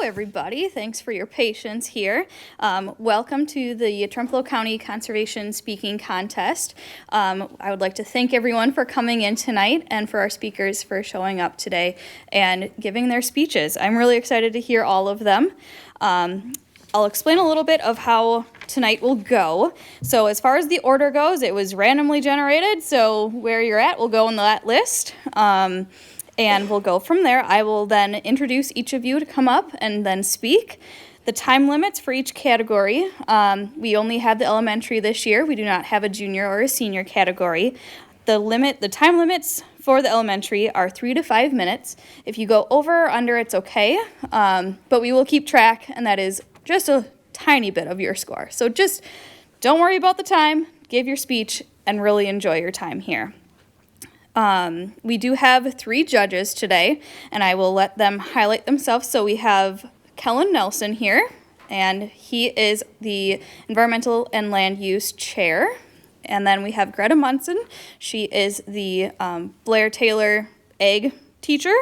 everybody. Thanks for your patience here. Welcome to the Trempealeau County Conservation Speaking Contest. I would like to thank everyone for coming in tonight and for our speakers for showing up today and giving their speeches. I'm really excited to hear all of them. I'll explain a little bit of how tonight will go. So as far as the order goes, it was randomly generated, so where you're at will go on that list. And we'll go from there. I will then introduce each of you to come up and then speak. The time limits for each category, we only have the elementary this year. We do not have a junior or a senior category. The time limits for the elementary are 3 to 5 minutes. If you go over or under, it's okay, but we will keep track, and that is just a tiny bit of your score. So just don't worry about the time, give your speech, and really enjoy your time here. We do have 3 judges today, and I will let them highlight themselves. So we have Kellen Nelson here, and he is the Environmental and Land Use Chair. And then we have Greta Munson. She is the Blair Taylor Ag teacher.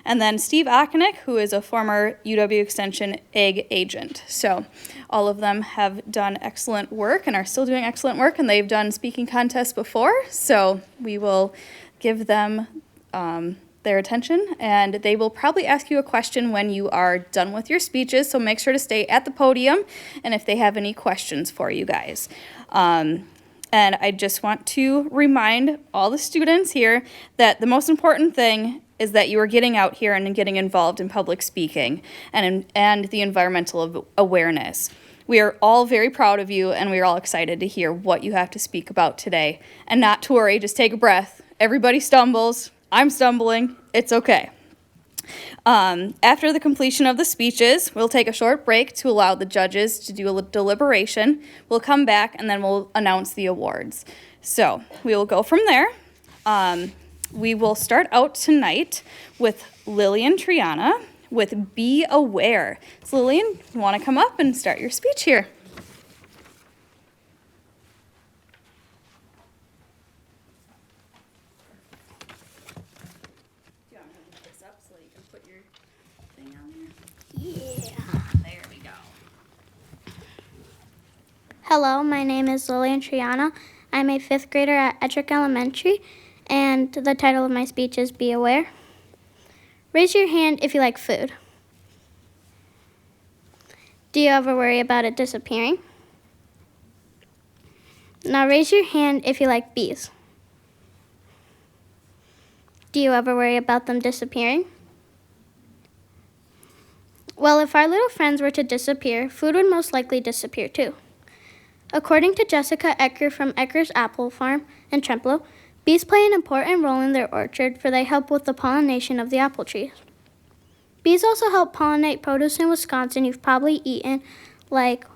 And then Steve Okonik, who is a former UW Extension Ag agent. So all of them have done excellent work and are still doing excellent work, and they've done speaking contests before. So we will give them their attention, and they will probably ask you a question when you are done with your speeches, so make sure to stay at the podium and if they have any questions for you guys. And I just want to remind all the students here that the most important thing is that you are getting out here and getting involved in public speaking and the environmental awareness. We are all very proud of you, and we are all excited to hear what you have to speak about today. And not to worry, just take a breath. Everybody stumbles. I'm stumbling. It's okay. After the completion of the speeches, we'll take a short break to allow the judges to do a deliberation. We'll come back, and then we'll announce the awards. So we will go from there. We will start out tonight with Lillian Triana with Be Aware. So Lillian, you want to come up and start your speech here? Hello, my name is Lillian Triana. I'm a 5th grader at Ettrick Elementary, and the title of my speech is Be Aware. Raise your hand if you like food. Do you ever worry about it disappearing? Now raise your hand if you like bees. Do you ever worry about them disappearing? Well, if our little friends were to disappear, food would most likely disappear too. According to Jessica Ecker from Ecker's Apple Farm in Trempealeau, bees play an important role in their orchard, for they help with the pollination of the apple trees. Bees also help pollinate produce in Wisconsin you've probably eaten, like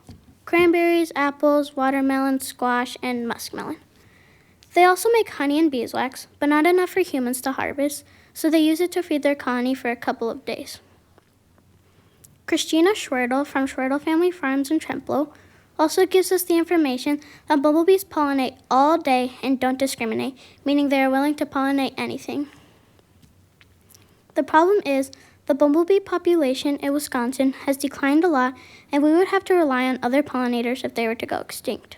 cranberries, apples, watermelon, squash, and muskmelon. They also make honey and beeswax, but not enough for humans to harvest, so they use it to feed their colony for a couple of days. Christina Schwertel from Schwertel Family Farms in Trempealeau also gives us the information that bumblebees pollinate all day and don't discriminate, meaning they are willing to pollinate anything. The problem is the bumblebee population in Wisconsin has declined a lot, and we would have to rely on other pollinators if they were to go extinct.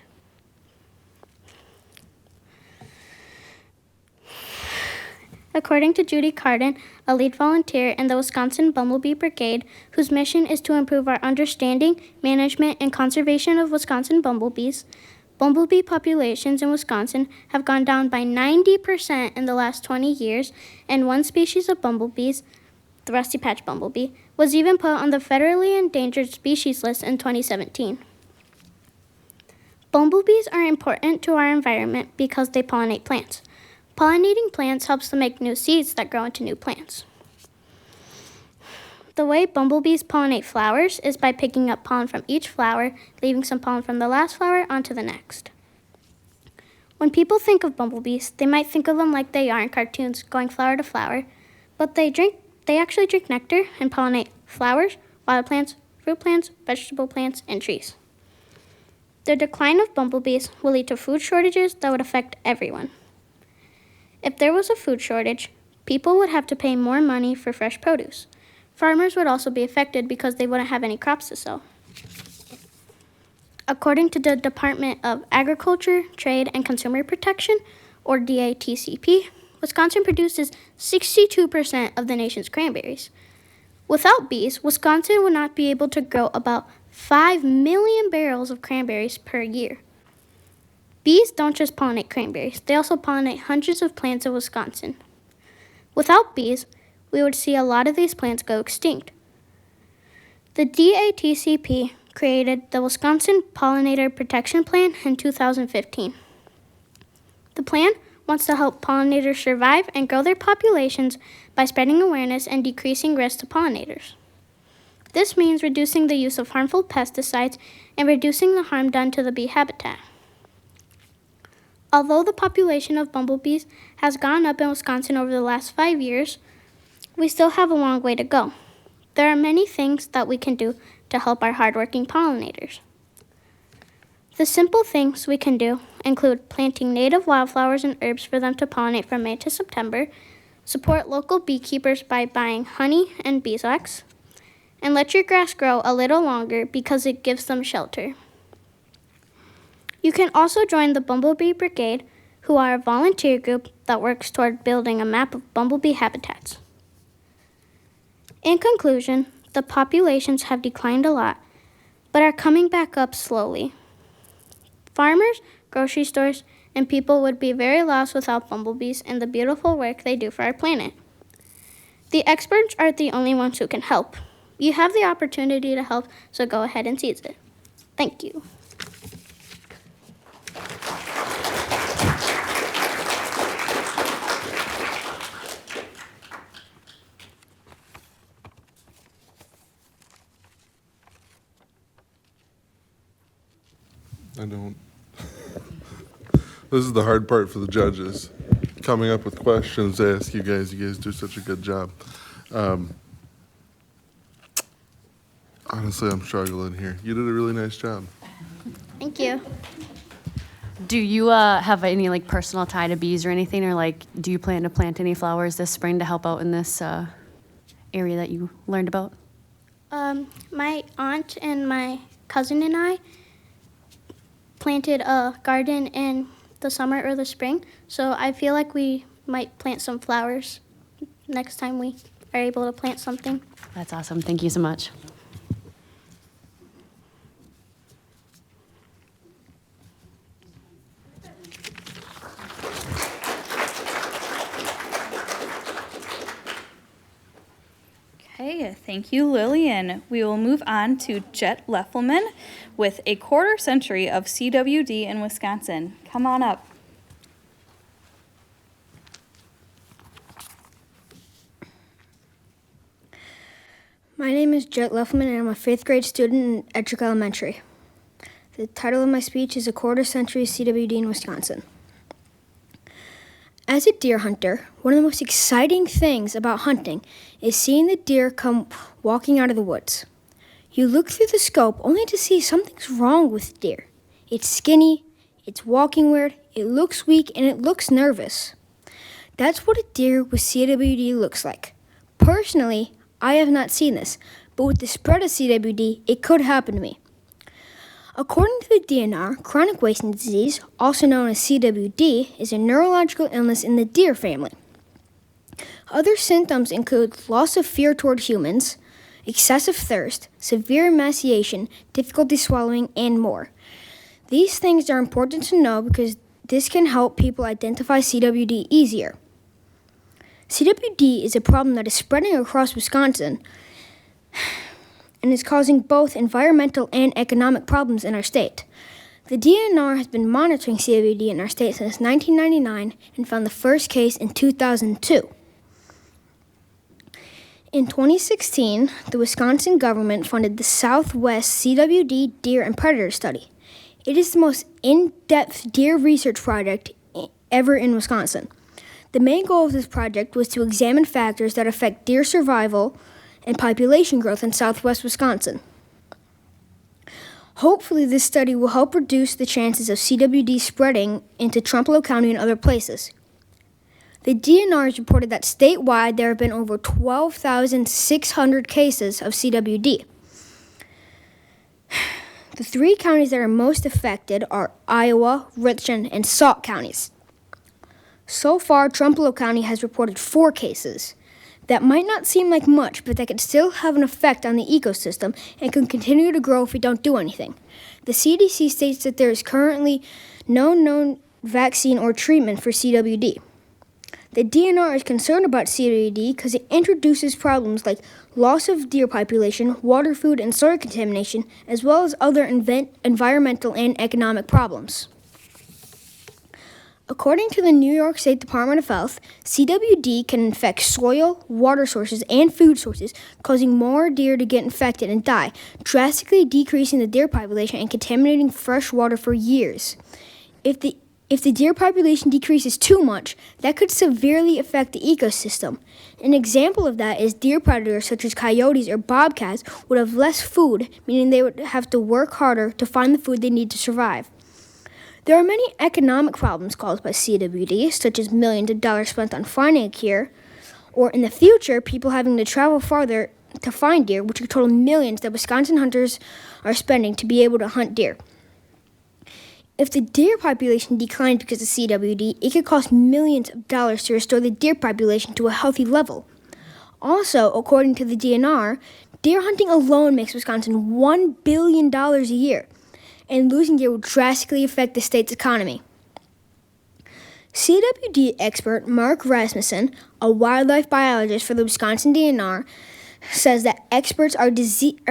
According to Judy Carden, a lead volunteer in the Wisconsin Bumblebee Brigade, whose mission is to improve our understanding, management, and conservation of Wisconsin bumblebees, bumblebee populations in Wisconsin have gone down by 90% in the last 20 years, and one species of bumblebees, the rusty patch bumblebee, was even put on the federally endangered species list in 2017. Bumblebees are important to our environment because they pollinate plants. Pollinating plants helps them make new seeds that grow into new plants. The way bumblebees pollinate flowers is by picking up pollen from each flower, leaving some pollen from the last flower onto the next. When people think of bumblebees, they might think of them like they are in cartoons, going flower to flower, but they actually drink nectar and pollinate flowers, wild plants, fruit plants, vegetable plants, and trees. The decline of bumblebees will lead to food shortages that would affect everyone. If there was a food shortage, people would have to pay more money for fresh produce. Farmers would also be affected because they wouldn't have any crops to sell. According to the Department of Agriculture, Trade, and Consumer Protection, or WTCO, Wisconsin produces 62% of the nation's cranberries. Without bees, Wisconsin would not be able to grow about 5 million barrels of cranberries per year. Bees don't just pollinate cranberries, they also pollinate hundreds of plants in Wisconsin. Without bees, we would see a lot of these plants go extinct. The WTCO created the Wisconsin Pollinator Protection Plan in 2015. The plan wants to help pollinators survive and grow their populations by spreading awareness and decreasing risk to pollinators. This means reducing the use of harmful pesticides and reducing the harm done to the bee habitat. Although the population of bumblebees has gone up in Wisconsin over the last 5 years, we still have a long way to go. There are many things that we can do to help our hardworking pollinators. The simple things we can do include planting native wildflowers and herbs for them to pollinate from May to September, support local beekeepers by buying honey and beeswax, and let your grass grow a little longer because it gives them shelter. You can also join the Bumblebee Brigade, who are a volunteer group that works toward building a map of bumblebee habitats. In conclusion, the populations have declined a lot, but are coming back up slowly. Farmers, grocery stores, and people would be very lost without bumblebees and the beautiful work they do for our planet. The experts aren't the only ones who can help. You have the opportunity to help, so go ahead and seize it. Thank you. I don't. This is the hard part for the judges, coming up with questions to ask you guys. You guys do such a good job. Honestly, I'm struggling here. You did a really nice job. Thank you. Do you have any personal tie to bees or anything, or do you plan to plant any flowers this spring to help out in this area that you learned about? My aunt and my cousin and I planted a garden in the summer or the spring, so I feel like we might plant some flowers next time we are able to plant something. That's awesome. Thank you so much. Okay, thank you, Lillian. We will move on to Jet Leffelman with a quarter century of CWD in Wisconsin. Come on up. My name is Jet Leffelman, and I'm a 5th grade student in Edrick Elementary. The title of my speech is A Quarter Century of CWD in Wisconsin. As a deer hunter, one of the most exciting things about hunting is seeing the deer come walking out of the woods. You look through the scope only to see something's wrong with the deer. It's skinny, it's walking weird, it looks weak, and it looks nervous. That's what a deer with CWD looks like. Personally, I have not seen this, but with the spread of CWD, it could happen to me. According to the DNR, chronic wasting disease, also known as CWD, is a neurological illness in the deer family. Other symptoms include loss of fear toward humans, excessive thirst, severe emaciation, difficulty swallowing, and more. These things are important to know because this can help people identify CWD easier. CWD is a problem that is spreading across Wisconsin and is causing both environmental and economic problems in our state. The DNR has been monitoring CWD in our state since 1999 and found the first case in 2002. In 2016, the Wisconsin government funded the Southwest CWD Deer and Predator Study. It is the most in-depth deer research project ever in Wisconsin. The main goal of this project was to examine factors that affect deer survival and population growth in southwest Wisconsin. Hopefully, this study will help reduce the chances of CWD spreading into Trempealeau County and other places. The DNR has reported that statewide there have been over 12,600 cases of CWD. The 3 counties that are most affected are Iowa, Richland, and Sauk counties. So far, Trempealeau County has reported 4 cases. That might not seem like much, but that could still have an effect on the ecosystem and can continue to grow if we don't do anything. The CDC states that there is currently no known vaccine or treatment for CWD. The DNR is concerned about CWD because it introduces problems like loss of deer population, water, food, and soil contamination, as well as other environmental and economic problems. According to the New York State Department of Health, CWD can infect soil, water sources, and food sources, causing more deer to get infected and die, drastically decreasing the deer population and contaminating fresh water for years. If the deer population decreases too much, that could severely affect the ecosystem. An example of that is deer predators such as coyotes or bobcats would have less food, meaning they would have to work harder to find the food they need to survive. There are many economic problems caused by CWD, such as millions of dollars spent on finding a cure, or in the future, people having to travel farther to find deer, which could total millions that Wisconsin hunters are spending to be able to hunt deer. If the deer population declines because of CWD, it could cost millions of dollars to restore the deer population to a healthy level. Also, according to the DNR, deer hunting alone makes Wisconsin $1 billion a year, and losing deer will drastically affect the state's economy. CWD expert Mark Rasmussen, a wildlife biologist for the Wisconsin DNR, says that experts are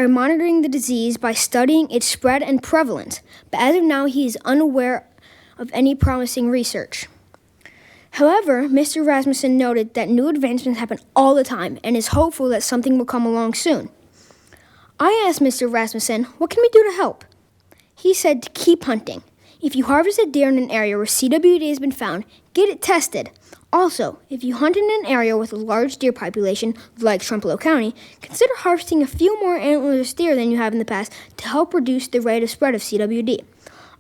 monitoring the disease by studying its spread and prevalence, but as of now, he is unaware of any promising research. However, Mr. Rasmussen noted that new advancements happen all the time and is hopeful that something will come along soon. I asked Mr. Rasmussen, what can we do to help? He said to keep hunting. If you harvest a deer in an area where CWD has been found, get it tested. Also, if you hunt in an area with a large deer population, like Trempealeau County, consider harvesting a few more antlerless deer than you have in the past to help reduce the rate of spread of CWD.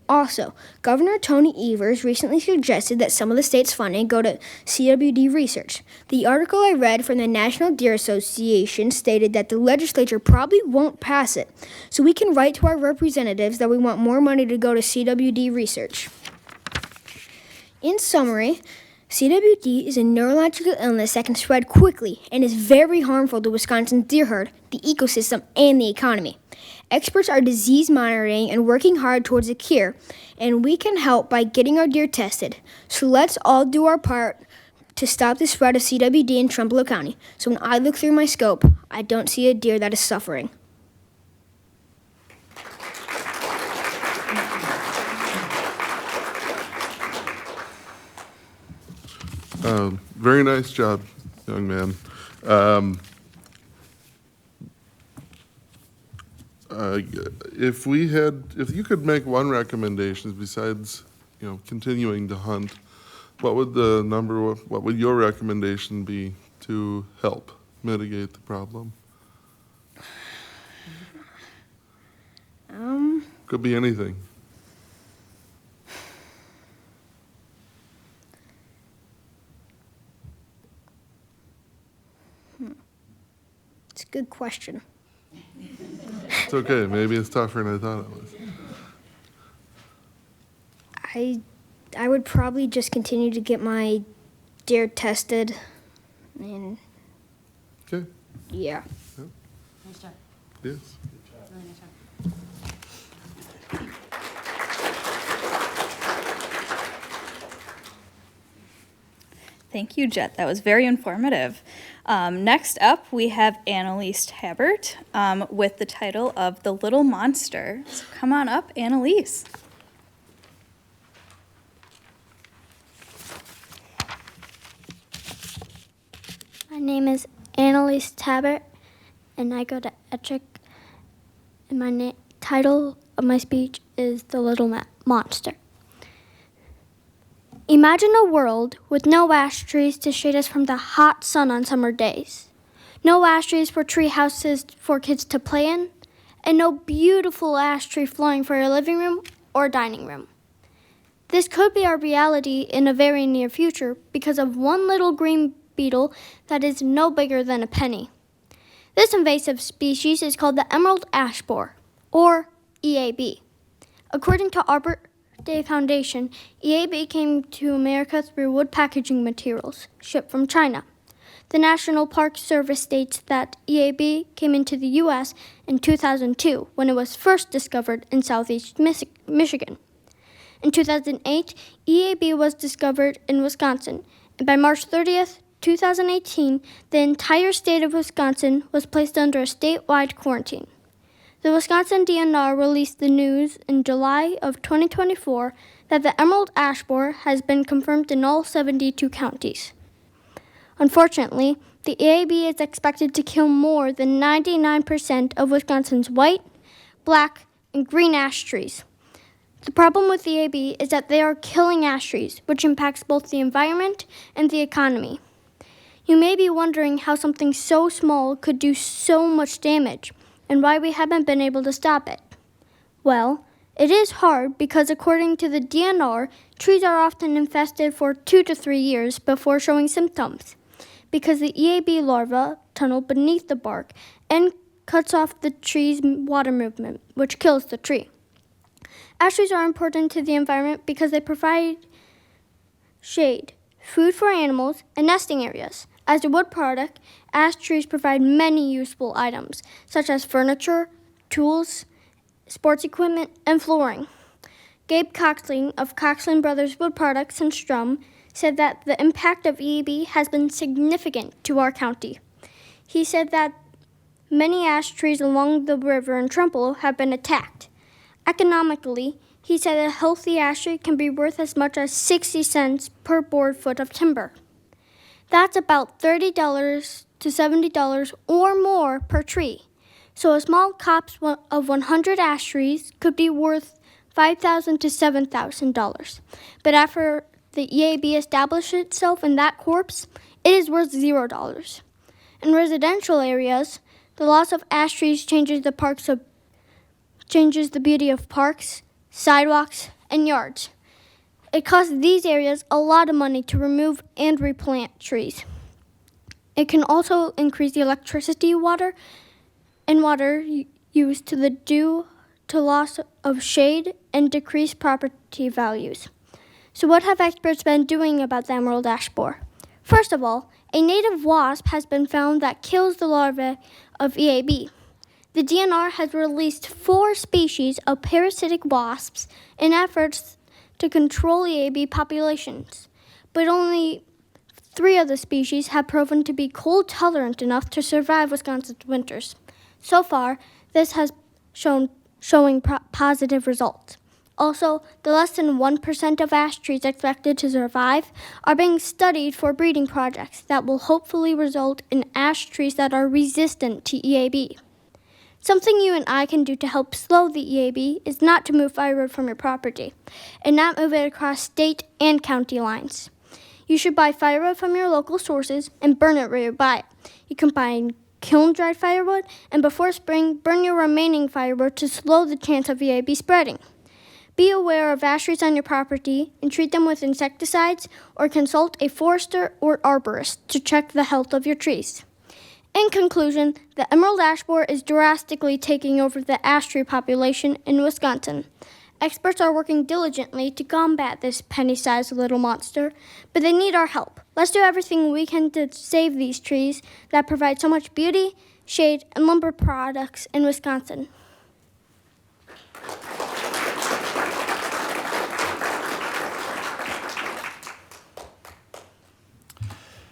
Also, Governor Tony Evers recently suggested that some of the state's funding go to CWD research. The article I read from the National Deer Association stated that the legislature probably won't pass it, so we can write to our representatives that we want more money to go to CWD research. In summary, CWD is a neurological illness that can spread quickly and is very harmful to Wisconsin's deer herd, the ecosystem, and the economy. Experts are disease monitoring and working hard towards a cure, and we can help by getting our deer tested. So let's all do our part to stop the spread of CWD in Trempealeau County. So when I look through my scope, I don't see a deer that is suffering. Very nice job, young man. If you could make one recommendation besides, continuing to hunt, what would your recommendation be to help mitigate the problem? Could be anything. It's a good question. It's okay. Maybe it's tougher than I thought it was. I would probably just continue to get my deer tested, and Okay. yeah. Nice job. Yes. Really nice job. Thank you, Jet. That was very informative. Next up, we have Annalise Tabert with the title of The Little Monster. So come on up, Annalise. My name is Annalise Tabert, and I go to Ettrick, and my title of my speech is The Little Monster. Imagine a world with no ash trees to shade us from the hot sun on summer days, no ash trees for tree houses for kids to play in, and no beautiful ash tree flooring for your living room or dining room. This could be our reality in a very near future because of one little green beetle that is no bigger than a penny. This invasive species is called the emerald ash borer, or EAB. According to Arbor Day Foundation, EAB came to America through wood packaging materials shipped from China. The National Park Service states that EAB came into the U.S. in 2002 when it was first discovered in southeast Michigan. In 2008, EAB was discovered in Wisconsin, and by March 30th, 2018, the entire state of Wisconsin was placed under a statewide quarantine. The Wisconsin DNR released the news in July of 2024 that the emerald ash borer has been confirmed in all 72 counties. Unfortunately, the EAB is expected to kill more than 99% of Wisconsin's white, black, and green ash trees. The problem with EAB is that they are killing ash trees, which impacts both the environment and the economy. You may be wondering how something so small could do so much damage, and why we haven't been able to stop it. Well, it is hard because according to the DNR, trees are often infested for 2 to 3 years before showing symptoms, because the EAB larvae tunnel beneath the bark and cuts off the tree's water movement, which kills the tree. Ash trees are important to the environment because they provide shade, food for animals, and nesting areas. As a wood product, ash trees provide many useful items, such as furniture, tools, sports equipment, and flooring. Gabe Coxling of Coxling Brothers Wood Products in Strum said that the impact of EAB has been significant to our county. He said that many ash trees along the river in Trempealeau have been attacked. Economically, he said a healthy ash tree can be worth as much as 60 cents per board foot of timber. That's about $30 to $70 or more per tree. So a small copse of 100 ash trees could be worth $5,000 to $7,000. But after the EAB established itself in that corpse, it is worth $0. In residential areas, the loss of ash trees changes the beauty of parks, sidewalks, and yards. It costs these areas a lot of money to remove and replant trees. It can also increase the electricity water use due to loss of shade and decreased property values. So what have experts been doing about the emerald ash borer? First of all, a native wasp has been found that kills the larvae of EAB. The DNR has released 4 species of parasitic wasps in efforts to control EAB populations, but only 3 of the species have proven to be cold tolerant enough to survive Wisconsin's winters. So far, this has showing positive results. Also, the less than 1% of ash trees expected to survive are being studied for breeding projects that will hopefully result in ash trees that are resistant to EAB. Something you and I can do to help slow the EAB is not to move firewood from your property and not move it across state and county lines. You should buy firewood from your local sources and burn it where you buy it. You can buy kiln-dried firewood, and before spring, burn your remaining firewood to slow the chance of EAB spreading. Be aware of ash trees on your property and treat them with insecticides, or consult a forester or arborist to check the health of your trees. In conclusion, the emerald ash borer is drastically taking over the ash tree population in Wisconsin. Experts are working diligently to combat this penny-sized little monster, but they need our help. Let's do everything we can to save these trees that provide so much beauty, shade, and lumber products in Wisconsin.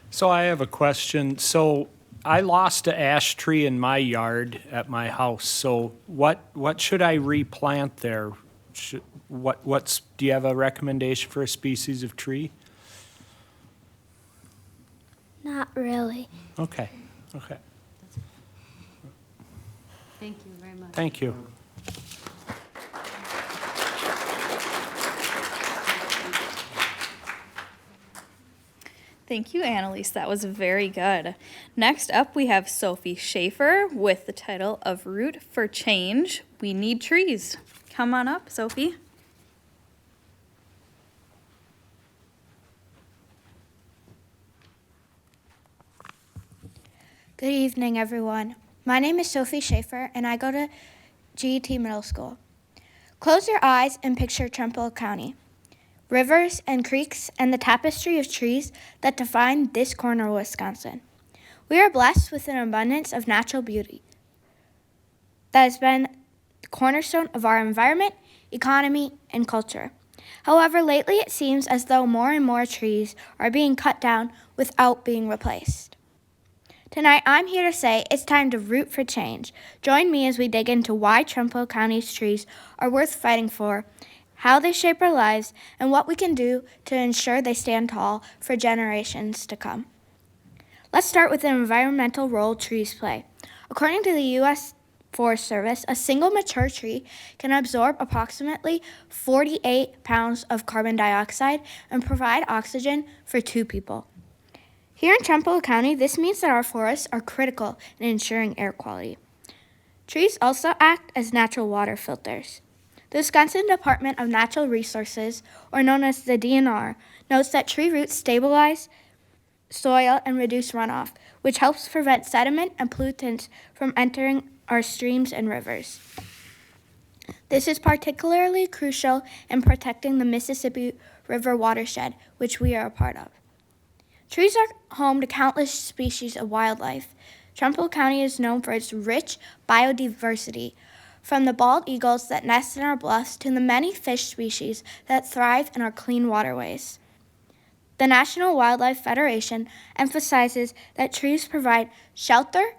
So I have a question. So I lost an ash tree in my yard at my house. So what should I replant there? Do you have a recommendation for a species of tree? Not really. Okay. Thank you very much. Thank you. Thank you, Annalise. That was very good. Next up, we have Sophie Schaefer with the title of Root for Change. We Need Trees. Come on up, Sophie. Good evening, everyone. My name is Sophie Schaefer, and I go to GET Middle School. Close your eyes and picture Trempealeau County. Rivers and creeks and the tapestry of trees that define this corner of Wisconsin. We are blessed with an abundance of natural beauty that has been the cornerstone of our environment, economy, and culture. However, lately it seems as though more and more trees are being cut down without being replaced. Tonight, I'm here to say it's time to root for change. Join me as we dig into why Trempealeau County's trees are worth fighting for, how they shape our lives, and what we can do to ensure they stand tall for generations to come. Let's start with the environmental role trees play. According to the U.S. Forest Service, a single mature tree can absorb approximately 48 pounds of carbon dioxide and provide oxygen for 2 people. Here in Trempealeau County, this means that our forests are critical in ensuring air quality. Trees also act as natural water filters. The Wisconsin Department of Natural Resources, or known as the DNR, notes that tree roots stabilize soil and reduce runoff, which helps prevent sediment and pollutants from entering our streams and rivers. This is particularly crucial in protecting the Mississippi River watershed, which we are a part of. Trees are home to countless species of wildlife. Trempealeau County is known for its rich biodiversity, from the bald eagles that nest in our bluffs to the many fish species that thrive in our clean waterways. The National Wildlife Federation emphasizes that trees provide shelter,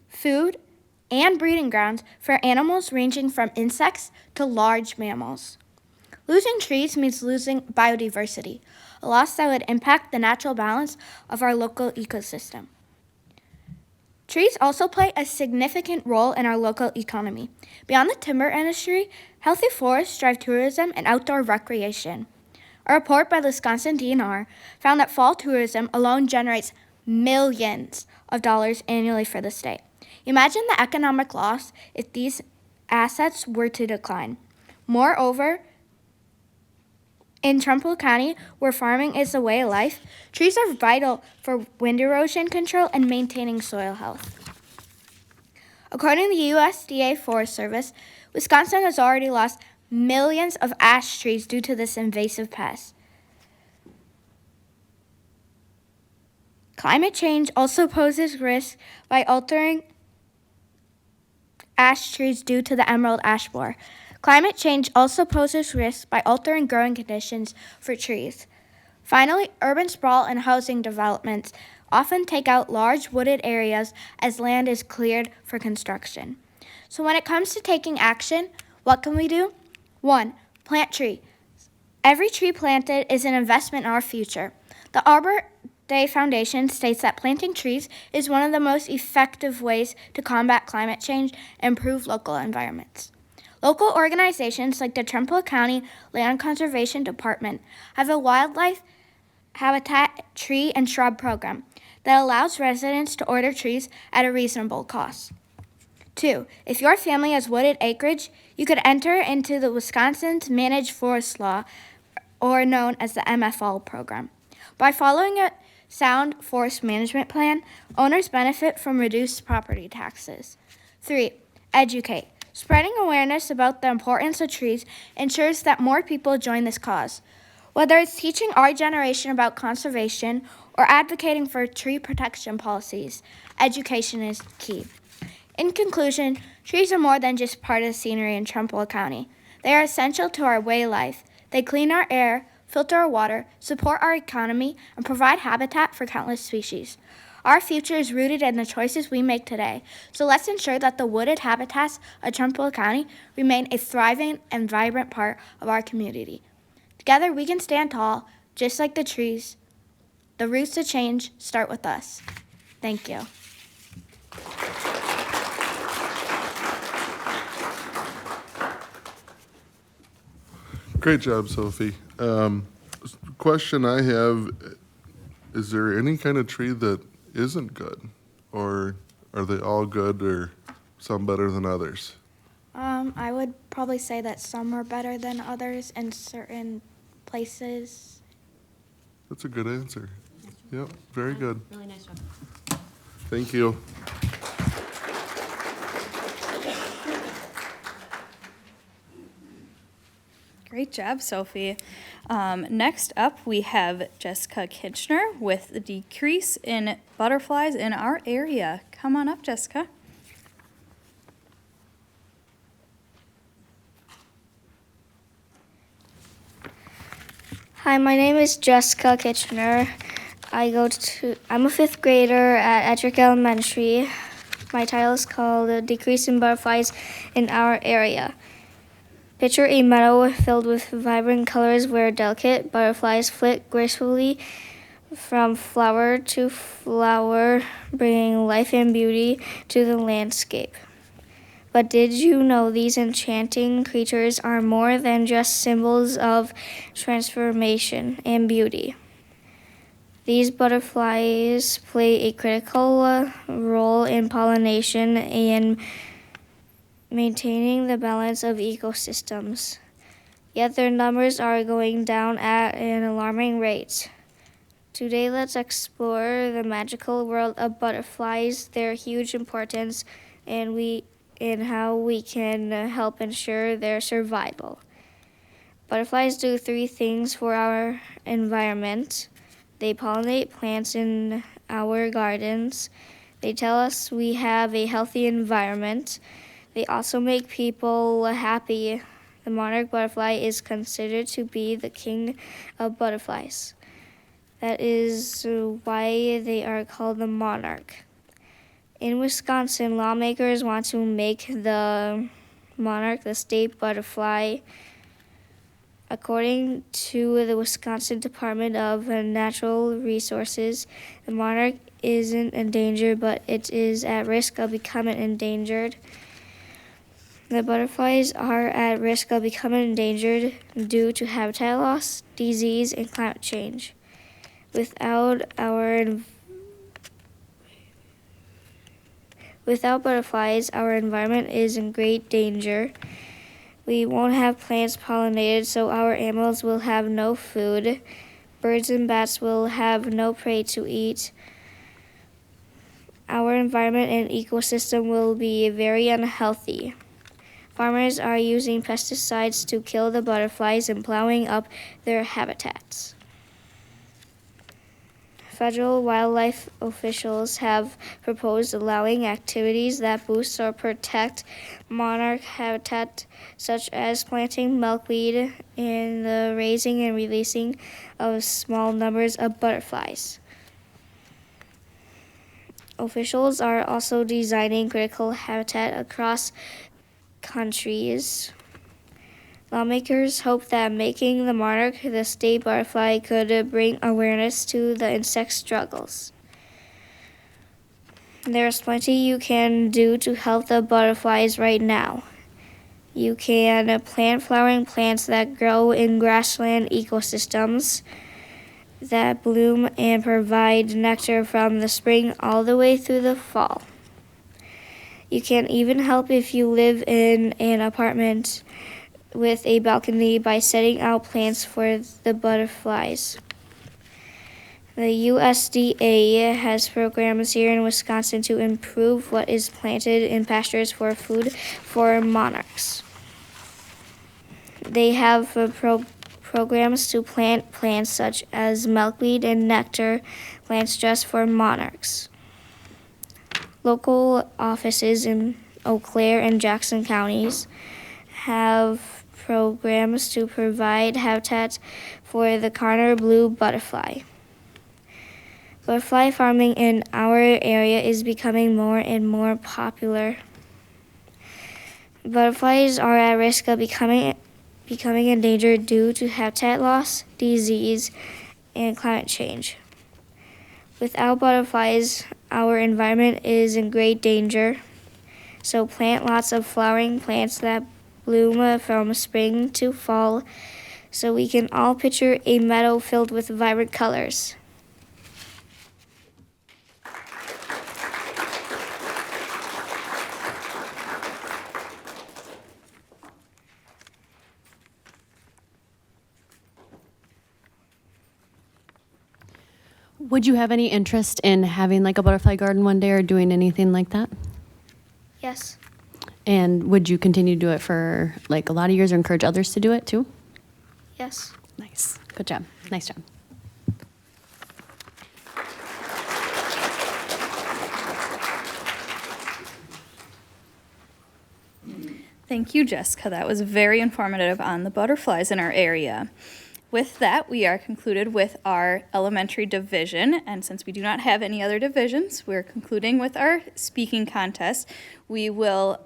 food, and breeding grounds for animals ranging from insects to large mammals. Losing trees means losing biodiversity, a loss that would impact the natural balance of our local ecosystem. Trees also play a significant role in our local economy. Beyond the timber industry, healthy forests drive tourism and outdoor recreation. A report by the Wisconsin DNR found that fall tourism alone generates millions of dollars annually for the state. Imagine the economic loss if these assets were to decline. Moreover, in Trempealeau County, where farming is a way of life, trees are vital for wind erosion control and maintaining soil health. According to the USDA Forest Service, Wisconsin has already lost millions of ash trees due to this invasive pest. Climate change also poses risk by altering ash trees due to the emerald ash borer. Climate change also poses risks by altering growing conditions for trees. Finally, urban sprawl and housing developments often take out large wooded areas as land is cleared for construction. So when it comes to taking action, what can we do? 1. Plant trees. Every tree planted is an investment in our future. The Arbor Day Foundation states that planting trees is one of the most effective ways to combat climate change and improve local environments. Local organizations like the Trempealeau County Land Conservation Department have a wildlife habitat tree and shrub program that allows residents to order trees at a reasonable cost. 2. If your family has wooded acreage, you could enter into the Wisconsin's Managed Forest Law, or known as the MFL program. By following a sound forest management plan, owners benefit from reduced property taxes. 3. Educate. Spreading awareness about the importance of trees ensures that more people join this cause. Whether it's teaching our generation about conservation or advocating for tree protection policies, education is key. In conclusion, trees are more than just part of the scenery in Trempealeau County. They are essential to our way of life. They clean our air, filter our water, support our economy, and provide habitat for countless species. Our future is rooted in the choices we make today, so let's ensure that the wooded habitats of Trempealeau County remain a thriving and vibrant part of our community. Together we can stand tall, just like the trees. The roots to change start with us. Thank you. Great job, Sophie. Question I have, is there any kind of tree that isn't good? Or are they all good or some better than others? I would probably say that some are better than others in certain places. That's a good answer. Yep, very good. Really nice job. Thank you. Great job, Sophie. Next up, we have Jessica Kitchener with the decrease in butterflies in our area. Come on up, Jessica. Hi, my name is Jessica Kitchener. I'm a fifth grader at Ettrick Elementary. My title is called Decrease in Butterflies in Our Area. Picture a meadow filled with vibrant colors where delicate butterflies flit gracefully from flower to flower, bringing life and beauty to the landscape. But did you know these enchanting creatures are more than just symbols of transformation and beauty? These butterflies play a critical role in pollination and maintaining the balance of ecosystems. Yet their numbers are going down at an alarming rate. Today, let's explore the magical world of butterflies, their huge importance, and how we can help ensure their survival. Butterflies do 3 things for our environment. They pollinate plants in our gardens. They tell us we have a healthy environment. They also make people happy. The monarch butterfly is considered to be the king of butterflies. That is why they are called the monarch. In Wisconsin, lawmakers want to make the monarch the state butterfly. According to the Wisconsin Department of Natural Resources, the monarch isn't endangered, but it is at risk of becoming endangered. The butterflies are at risk of becoming endangered due to habitat loss, disease, and climate change. Without butterflies, our environment is in great danger. We won't have plants pollinated, so our animals will have no food. Birds and bats will have no prey to eat. Our environment and ecosystem will be very unhealthy. Farmers are using pesticides to kill the butterflies and plowing up their habitats. Federal wildlife officials have proposed allowing activities that boost or protect monarch habitat, such as planting milkweed and the raising and releasing of small numbers of butterflies. Officials are also designing critical habitat across countries. Lawmakers hope that making the monarch the state butterfly could bring awareness to the insect struggles. There's plenty you can do to help the butterflies right now. You can plant flowering plants that grow in grassland ecosystems that bloom and provide nectar from the spring all the way through the fall. You can even help if you live in an apartment with a balcony by setting out plants for the butterflies. The USDA has programs here in Wisconsin to improve what is planted in pastures for food for monarchs. They have programs to plant plants such as milkweed and nectar plants just for monarchs. Local offices in Eau Claire and Jackson counties have programs to provide habitat for the Carner blue butterfly. Butterfly farming in our area is becoming more and more popular. Butterflies are at risk of becoming endangered due to habitat loss, disease, and climate change. Without butterflies, our environment is in great danger. So plant lots of flowering plants that bloom from spring to fall so we can all picture a meadow filled with vibrant colors. Would you have any interest in having like a butterfly garden one day or doing anything like that? Yes. And would you continue to do it for like a lot of years or encourage others to do it too? Yes. Nice. Good job. Nice job. Thank you, Jessica. That was very informative on the butterflies in our area. With that, we are concluded with our elementary division, and since we do not have any other divisions, we're concluding with our speaking contest. We will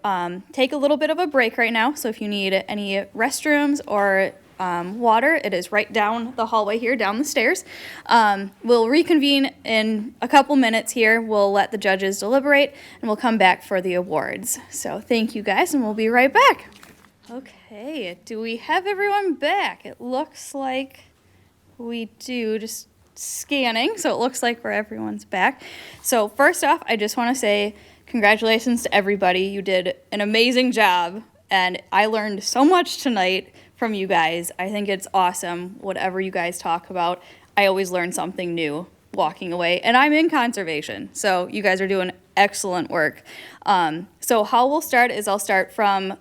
take a little bit of a break right now, so if you need any restrooms or water, it is right down the hallway here, down the stairs. We'll reconvene in a couple minutes here. We'll let the judges deliberate, and we'll come back for the awards. So thank you guys, and we'll be right back. Okay, do we have everyone back? It looks like we do, just scanning, so it looks like everyone's back. So first off, I just want to say congratulations to everybody. You did an amazing job, and I learned so much tonight from you guys. I think it's awesome, whatever you guys talk about. I always learn something new walking away, and I'm in conservation, so you guys are doing excellent work. So how we'll start is I'll start from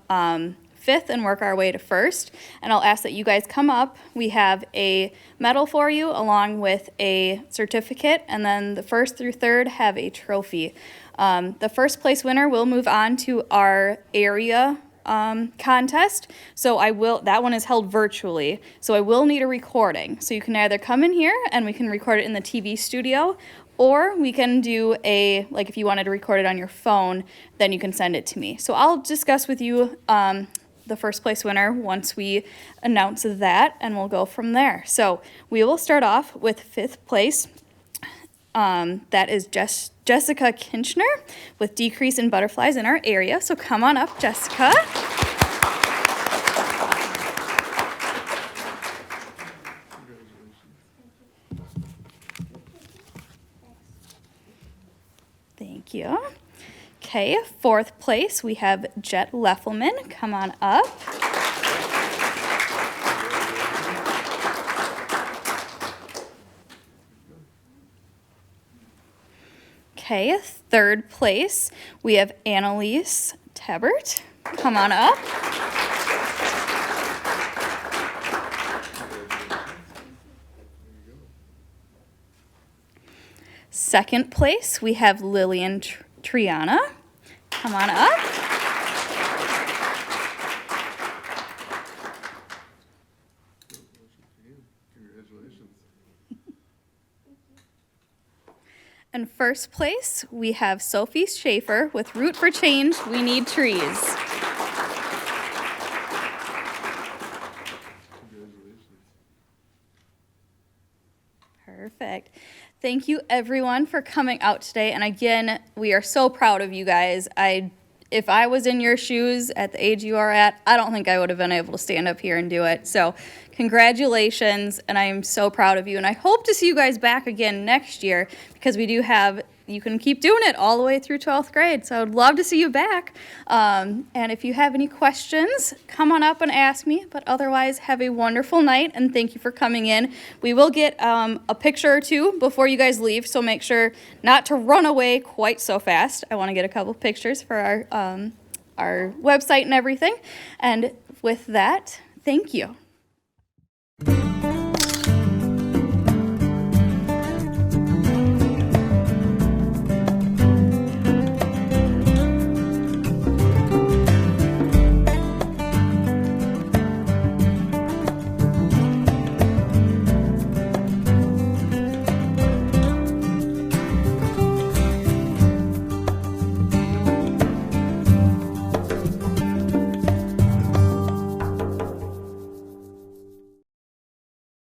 fifth and work our way to first, and I'll ask that you guys come up. We have a medal for you along with a certificate, and then the first through third have a trophy. The first place winner will move on to our area contest. So that one is held virtually, so I will need a recording. So you can either come in here and we can record it in the TV studio, or we can do like if you wanted to record it on your phone, then you can send it to me. So I'll discuss with you the first place winner once we announce that, and we'll go from there. So we will start off with fifth place. That is Jessica Kinchner with Decrease in Butterflies in Our Area. So come on up, Jessica. Thank you. Okay, fourth place, we have Jet Leffelman. Come on up. Okay, third place, we have Annalise Tebert. Come on up. Second place, we have Lillian Triana. Come on up. Congratulations. In first place, we have Sophie Schaefer with Root for Change, We Need Trees. Congratulations. Perfect. Thank you everyone for coming out today. And again, we are so proud of you guys. If I was in your shoes at the age you are at, I don't think I would have been able to stand up here and do it. So congratulations, and I am so proud of you. And I hope to see you guys back again next year, because we do have, you can keep doing it all the way through 12th grade. So I would love to see you back. And if you have any questions, come on up and ask me. But otherwise, have a wonderful night, and thank you for coming in. We will get a picture or two before you guys leave, so make sure not to run away quite so fast. I want to get a couple pictures for our website and everything. And with that, thank you.